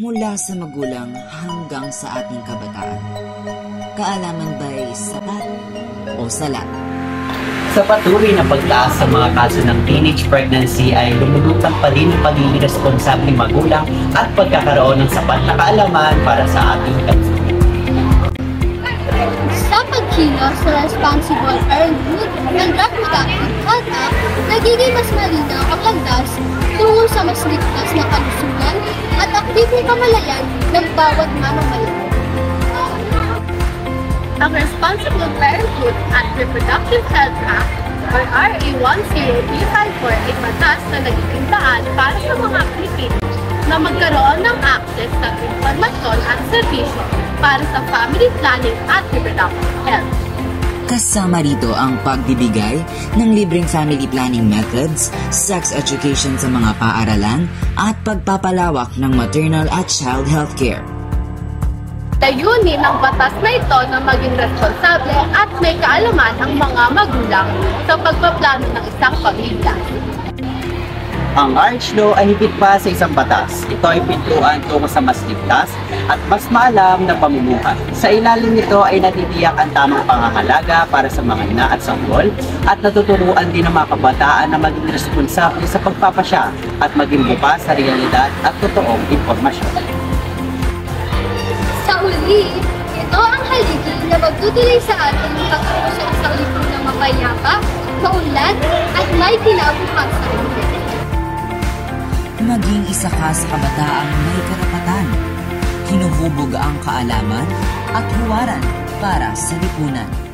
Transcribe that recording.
mula sa magulang hanggang sa ating kabataan. Kaalaman ba'y sapat o salat? Sa patuloy na pagtaas sa mga kaso ng teenage pregnancy ay lumulutang pa din ang pagiging responsableng magulang at pagkakaroon ng sapat na kaalaman para sa ating kalusugan. Sa pagkilos sa responsible parenthood ng Drug Reduction Health Act, nagiging mas malinaw ang landas tungo sa mas ligtas na kalusugan at aktibong kamalayan ng bawat mamamayan. Ang Responsible Parenthood at Reproductive Health Act or RA 10354 ay batas na nagiging daan para sa mga Pilipino na magkaroon ng access sa impormasyon at serbisyo para sa family planning at reproductive health. Kasama rito ang pagbibigay ng libreng family planning methods, sex education sa mga paaralan, at pagpapalawak ng maternal at child healthcare. Layunin ng batas na ito na maging responsable at may kaalaman ang mga magulang sa pagpaplano ng isang pamilya. Ang ARCH Law ay higit pa sa isang batas. Ito ay pintuan tungo sa mas ligtas at mas maalam na pamumuhay. Sa ilalim nito ay natitiyak ang tamang pangangalaga para sa mga ina at sanggol at natuturuan din ang mga kabataan na maging responsable sa pagpapasya at maging bukas sa realidad at totoong impormasyon. Sa uli, ito ang haligi na magtutuloy sa atin ng pagkakusong sa lipunang mapayapa, maunlad at may kinabukasan. Maging isa ka sa kabataang may karapatan. Hinuhubog ang kaalaman at huwaran para sa lipunan.